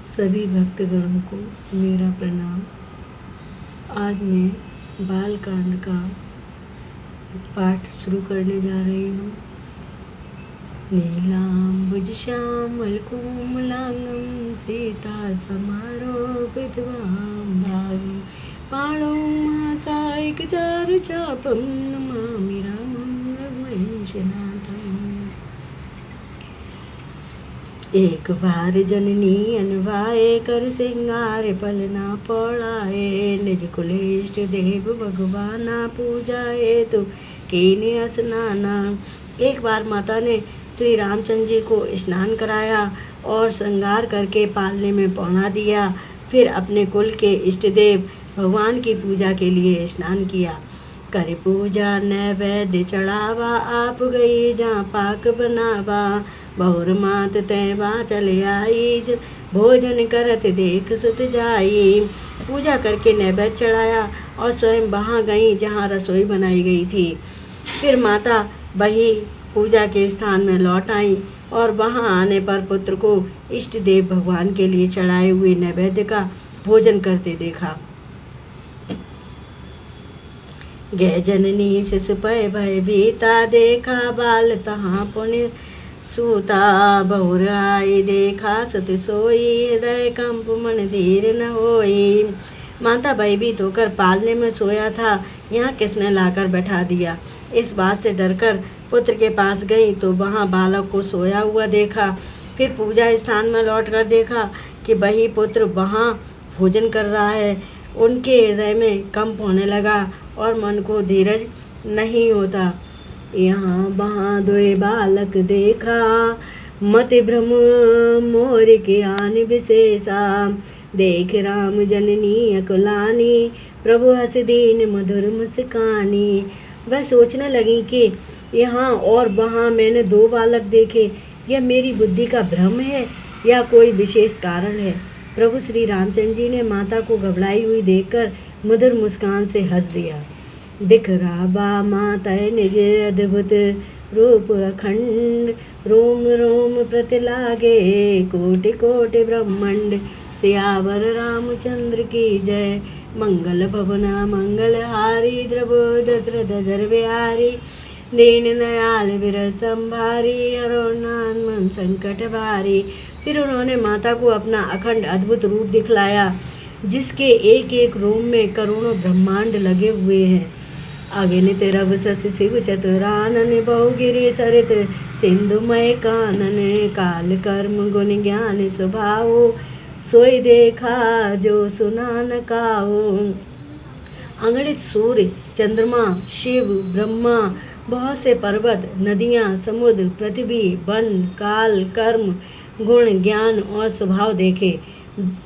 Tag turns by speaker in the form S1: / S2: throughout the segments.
S1: सभी भक्तगणों को मेरा प्रणाम। आज मैं बालकांड का पाठ शुरू करने जा रही हूँ। नीलाम्बुज श्यामल कोमलांगं सीता समारोपितवां भागं पाणौ मासायिकचारु चापं नमामि रामं रघुवंशनाथम्। एक बार जननी अनवाए कर सिंगार पलना पौड़ाए निज कुलेष्ट देव भगवाना पूजाए तो कीने स्नाना। एक बार माता ने श्री रामचंद्र जी को स्नान कराया और श्रृंगार करके पालने में पौना दिया। फिर अपने कुल के इष्ट देव भगवान की पूजा के लिए स्नान किया। कर पूजा नैवेद्य चढ़ावा आप गई जहाँ पाक बनावा। बहुर मात तैवा चले आई भोजन करत देख सुत जाई। पूजा करके नैवेद्य चढ़ाया और स्वयं वहाँ गई जहाँ रसोई बनाई गई थी। फिर माता वही पूजा के स्थान में लौट आई और वहाँ आने पर पुत्र को इष्ट देव भगवान के लिए चढ़ाए हुए नैवेद्य का भोजन करते देखा। गै जननी शिश पय भय बीता देखा बाल तहाँ पुण्य सूता। बहुर आई देखा सत सोई हृदय कंप मन धीर न होई। माता भयभीत होकर पालने में सोया था, यहाँ किसने लाकर बैठा दिया। इस बात से डरकर पुत्र के पास गई तो वहाँ बालक को सोया हुआ देखा। फिर पूजा स्थान में लौटकर देखा कि वही पुत्र वहाँ भोजन कर रहा है। उनके हृदय में कंप होने लगा और मन को धीरज नहीं होता। यहाँ वहाँ दोए बालक देखा मति भ्रम मोर के आन विशेषा। देख राम जननी अकुलानी प्रभु हस दीन मधुर मुस्कानी। वह सोचने लगी कि यहाँ और वहाँ मैंने दो बालक देखे, यह मेरी बुद्धि का भ्रम है या कोई विशेष कारण है। प्रभु श्री रामचंद्र जी ने माता को घबराई हुई देखकर मधुर मुस्कान से हंस दिया। दिख राबा माता निज अद्भुत रूप अखंड रोम रोम प्रति लागे कोटि कोटि ब्रह्मांड। सियावर रामचंद्र की जय मंगल भवना मंगल हारी द्रवो दशरथ धर बिहारी। दीन दयाल विरह संभारी हरो नाम संकट भारी। फिर उन्होंने माता को अपना अखंड अद्भुत रूप दिखलाया जिसके एक एक रोम में करोड़ों ब्रह्मांड लगे हुए हैं। अगणित रव शशि शिव चतुरानन बहुगिरि सरित सिंधुमय कानन। काल कर्म गुण ज्ञान स्वभाव सोई देखा जो सुना न काओ। अगणित सूर्य चंद्रमा शिव ब्रह्मा बहुत से पर्वत नदियाँ समुद्र पृथ्वी वन काल कर्म गुण ज्ञान और स्वभाव देखे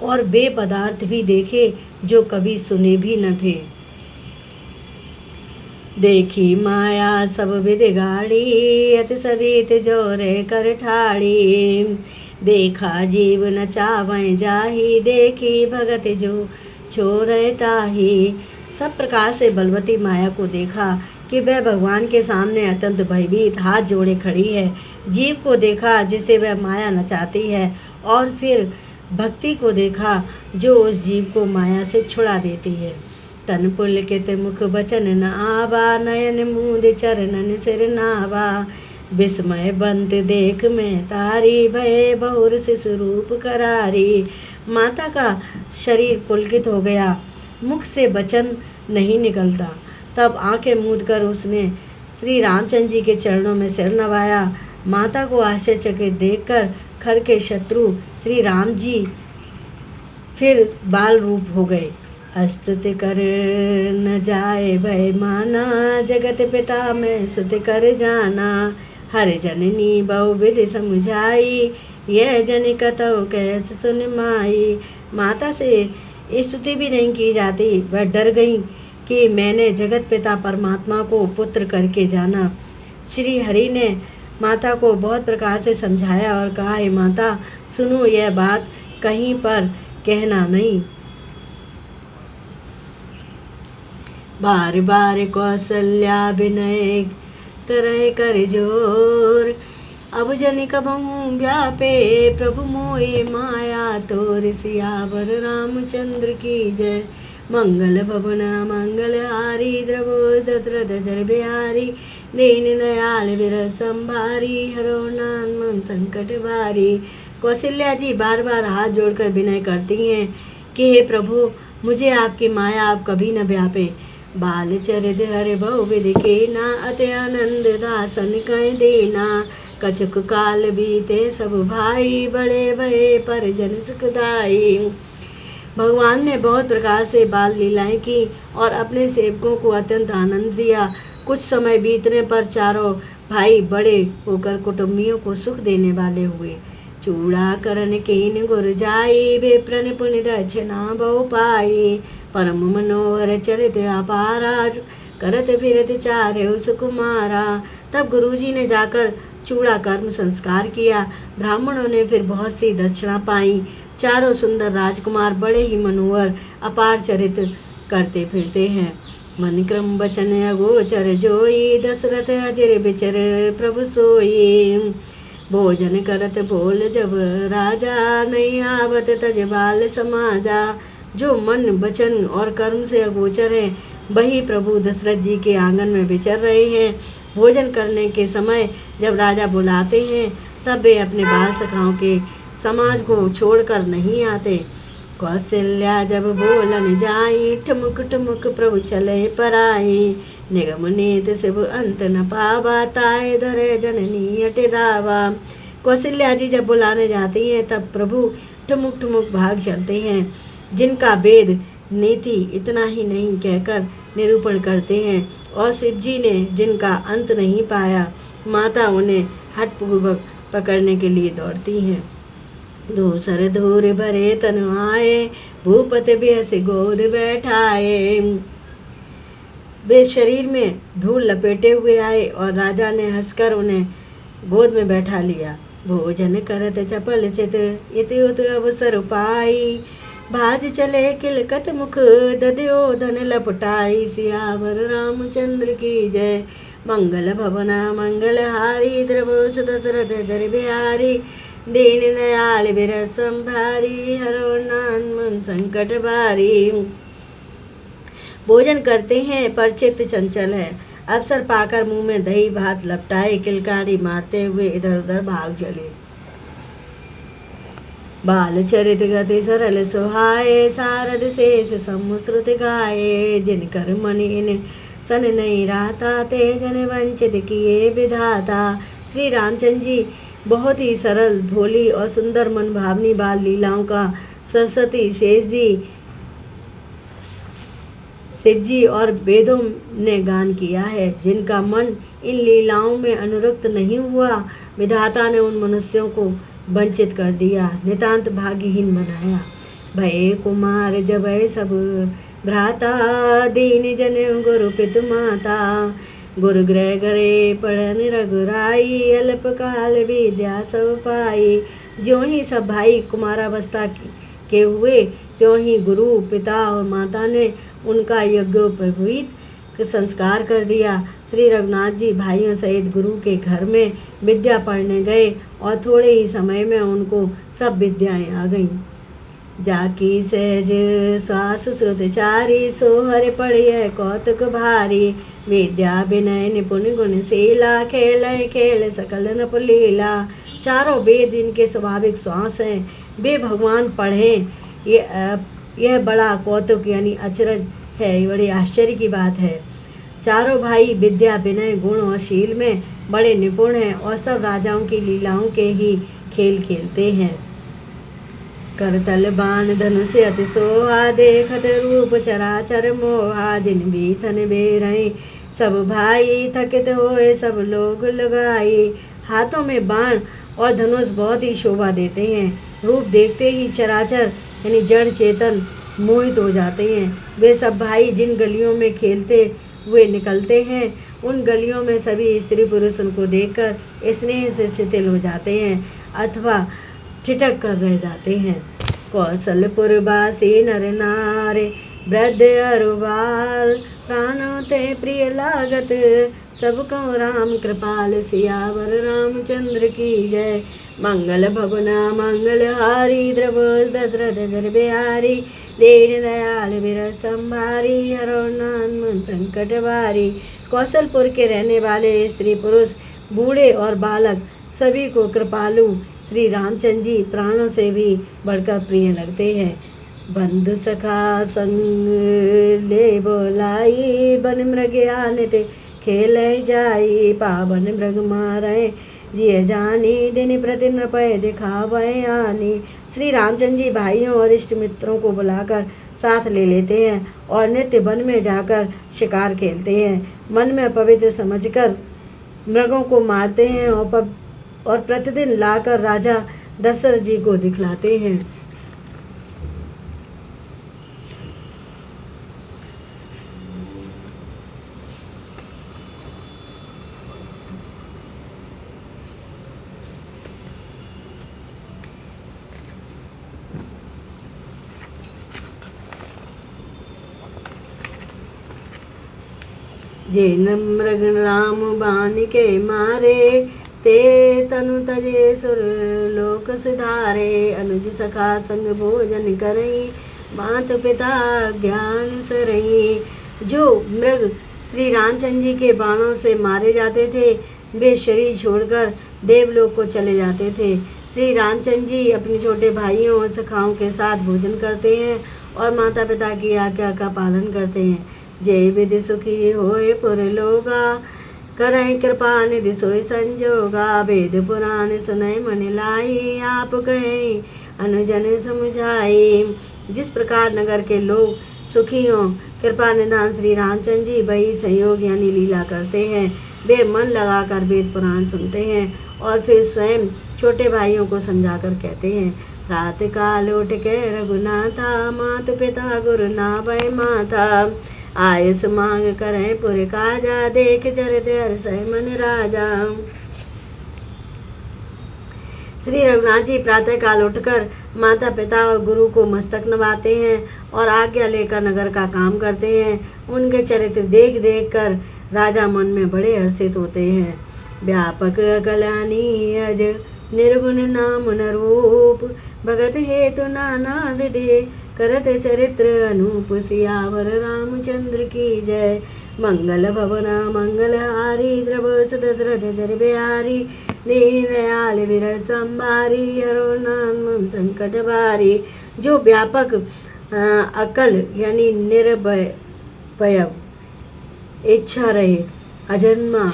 S1: और वे पदार्थ भी देखे जो कभी सुने भी न थे। देखी माया सब विधि गाड़ी अति सवित जोरे कर ठाड़ी। देखा जीव न चावै जाही देखी भगत जो छोड़े ताही। सब प्रकार से बलवती माया को देखा कि वह भगवान के सामने अत्यंत भयभीत हाथ जोड़े खड़ी है। जीव को देखा जिसे वह माया नचाती है और फिर भक्ति को देखा जो उस जीव को माया से छुड़ा देती है। तन पुलकित मुख बचन न आवा नयन मूंद चरणन सिर नावा। विस्मय बंत देख में तारी भय बहुर शिश रूप करारी। माता का शरीर पुलकित हो गया, मुख से वचन नहीं निकलता। तब आंखें मूंद कर उसने श्री रामचंद्र जी के चरणों में सिर नवाया। माता को आश्चर्यचकित देखकर खर के शत्रु श्री राम जी फिर बाल रूप हो गए। स्तुति कर न जाए भय माना जगत पिता में स्तुति कर जाना। हर जननी बहु विधि समझाई यह जन कतव कैसे सुन माई। माता से स्तुति भी नहीं की जाती। वह डर गई कि मैंने जगत पिता परमात्मा को पुत्र करके जाना। श्री हरि ने माता को बहुत प्रकार से समझाया और कहा, हे माता सुनो, यह बात कहीं पर कहना नहीं। बार बार कौशल्या विनय करे कर जोर अब जन कबहूँ व्यापे प्रभु मोए माया तोर। सियावर रामचंद्र की जय। मंगल भवन मंगल हारी द्रवो दशरथ जर बिहारी। दीन दयाल विरह संभारी हरो नाम संकट भारी। कौशल्या जी बार बार हाथ जोड़कर विनय करती हैं कि हे प्रभु, मुझे आपकी माया आप कभी न व्यापे। बाल चरित हरे बहुविधि के ना अति आनंद दासन कह देना। कछुक काल बीते सब भाई बड़े भये परिजन सुखदाई। भगवान ने बहुत प्रकार से बाल लीलाएं की और अपने सेवकों को अत्यंत आनंद दिया। कुछ समय बीतने पर चारों भाई बड़े होकर कुटुंबियों को सुख देने वाले हुए। चूड़ा करण कीन गुर जाई विप्रन पुण्य दक्षिणा बहु पाई। परम मनोहर चरित अपारा करत फिरत चारे सुकुमारा। तब गुरुजी ने जाकर चूड़ा कर्म संस्कार किया। ब्राह्मणों ने फिर बहुत सी दक्षिणा पाई। चारों सुंदर राजकुमार बड़े ही मनोहर अपार चरित करते फिरते हैं। मन क्रम वचन अगोचर जोई दशरथ अजर बिचर प्रभु सोई। भोजन करत बोल जब राजा नहीं आवत तज बाल समाजा। जो मन वचन और कर्म से अगोचर हैं वही प्रभु दशरथ जी के आंगन में विचर रहे हैं। भोजन करने के समय जब राजा बुलाते हैं तब वे अपने बाल सखाओं के समाज को छोड़कर नहीं आते। कौशल्या जब बोलन जाई ठुमुक ठुमुक प्रभु चले पराई। निगम नीत शिव अंत न पावा ताए धरे जननी अटे दावा। कौशल्या जी जब बुलाने जाती हैं तब प्रभु ठुमुक ठुमुक भाग चलते हैं। जिनका वेद नीति इतना ही नहीं कहकर निरूपण करते हैं और शिव जी ने जिनका अंत नहीं पाया माता उन्हें हठपूर्वक पकड़ने के लिए दौड़ती हैं। दूसर धूर भरे तन आए भूपति बेस गोद बैठाए। वे शरीर में धूल लपेटे हुए आए और राजा ने हंसकर उन्हें गोद में बैठा लिया। भोजन करत चपल चित इति उत अवसर पाई। भाज चले किलकत मुख दध्यो धन लपटाई। सियावर रामचंद्र की जय। मंगल भवना मंगल हारी द्रवो दशरथ जर बिहारी। दीन दयाल विरह संभारी हरो नाम संकट भारी। भोजन करते हैं पर चित्त चंचल है। अवसर पाकर मुंह में दही भात लपटाए किलकारी मारते हुए इधर उधर भाग चले। बाल चरित गति सरल सुहाए सारद शेष समुश्रुत गाये। जिनकर मन इन सन नहीं रहता ते जन वंचित किए विधाता। श्री रामचंद्र जी बहुत ही सरल भोली और सुंदर मन भावनी बाल लीलाओं का सरस्वती शिव जी और वेदों ने गान किया है। जिनका मन इन लीलाओं में अनुरक्त नहीं हुआ विधाता ने उन मनुष्यों को वंचित कर दिया, नितांत भाग्यहीन बनाया। भय कुमार जब सब भ्राता दीन जन गुरु पितु माता। गुरु गृह घरे पढ़न रघुराई अल्प काल विद्या सब पाई। ज्यों ही सब भाई कुमारावस्था के हुए त्यों ही गुरु पिता और माता ने उनका यज्ञोपवीत संस्कार कर दिया। श्री रघुनाथ जी भाइयों सहित गुरु के घर में विद्या पढ़ने गए और थोड़े ही समय में उनको सब विद्याएं आ गईं। जाकी सहज श्वास श्रुतचारी सोहर पढ़िय कौतुक भारी। विद्या विनय निपुण गुणशीला खेल खेल सकल नप लीला। चारों वेद इनके स्वाभाविक श्वास हैं। वे भगवान पढ़ें यह बड़ा कौतुक यानी अचरज है, बड़ी आश्चर्य की बात है। चारों भाई विद्या विनय गुण और शील में बड़े निपुण हैं और सब राजाओं की लीलाओं के ही खेल खेलते हैं। करतल बाण धनुष अति सोहा देखत रूप चराचर मोहा। जिन बीथन बेरई सब भाई थकित होए सब लोग लगाई। हाथों में बाण और धनुष बहुत ही शोभा देते हैं। रूप देखते ही चराचर यानी जड़ चेतन मोहित हो जाते हैं। वे सब भाई जिन गलियों में खेलते हुए निकलते हैं उन गलियों में सभी स्त्री पुरुष उनको देखकर स्नेह से शिथिल हो जाते हैं अथवा ठिठक कर रह जाते हैं। कौशलपुर बासी नर नारे वृद्ध अरु बाल प्राणों ते प्रिय लागत। सबको राम कृपाल सियावर रामचंद्र की जय। मंगल भवना मंगल हारी द्रवस दशरथ जर बिहारी दीन दयाल बिरह संभारी हरो नाम संकट भारी। कौशलपुर के रहने वाले स्त्री पुरुष बूढ़े और बालक सभी को कृपालु श्री रामचंद्र जी प्राणों से भी बढ़कर प्रिय लगते हैं। बंधु सखा संग ले बोलाई बन मृग आनित खेल जाई पावन मृग मारे जिय जानी दिन प्रति नृपय दिखावै आनी। श्री रामचंद्र जी भाइयों और इष्ट मित्रों को बुलाकर साथ ले लेते हैं और नित्य वन में जाकर शिकार खेलते हैं। मन में पवित्र समझकर मृगों को मारते हैं और प्रतिदिन लाकर राजा दशरथ जी को दिखलाते हैं। जे न मृग राम बान के मारे ते तनु तजे सुर लोक सुधारे। अनुज सखा संग भोजन करई मात पिता ज्ञान सरई। जो मृग श्री रामचंद्र जी के बाणों से मारे जाते थे वे शरीर छोड़कर देवलोक को चले जाते थे। श्री रामचंद्र जी अपने छोटे भाइयों और सखाओं के साथ भोजन करते हैं और माता पिता की आज्ञा का पालन करते हैं। जय विधि सुखी होए पुर लोगा करय कृपा निधि सोई संजोगा। वेद पुराण सुनय मन लाई आप कहें अनुजन समझाई। जिस प्रकार नगर के लोग सुखी हों कृपा निधान श्री रामचंद्र जी वही संयोग यानी लीला करते हैं। वे मन लगाकर वेद पुराण सुनते हैं और फिर स्वयं छोटे भाइयों को समझाकर कहते हैं। रात काल उठ के रघुनाथा मात पिता गुरु नावै माता। आयुष मांग करें पुर काजा देख चरित हर्षय मन राजा। श्री रघुनाथ जी प्रातः काल उठकर माता पिता और गुरु को मस्तक नवाते हैं और आज्ञा लेकर नगर का काम करते हैं। उनके चरित्र देख देख कर राजा मन में बड़े हर्षित होते हैं। व्यापक कल्याणी अज निर्गुण नाम न रूप भगत हेतु नाना विधि करत चरित्र अनूप सियावर रामचंद्र की जय। मंगल भवना मंगल हारी द्रवस दशरथ जर बिहारी दीन दयाल विरह संभारी हरो नाम संकट भारी। जो व्यापक अकल यानी निर्भय इच्छा रहे अजन्मा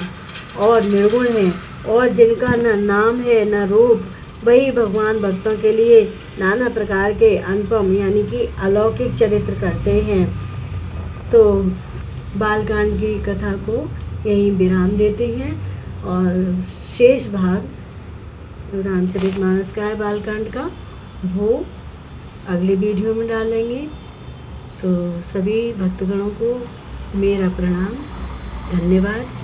S1: और निर्गुण है और जिनका न नाम है न रूप वही भगवान भक्तों के लिए नाना प्रकार के अनुपम यानी कि अलौकिक चरित्र करते हैं। तो बालकांड की कथा को यहीं विराम देते हैं और शेष भाग रामचरितमानस का है बालकांड का वो अगले वीडियो में डालेंगे। तो सभी भक्तगणों को मेरा प्रणाम, धन्यवाद।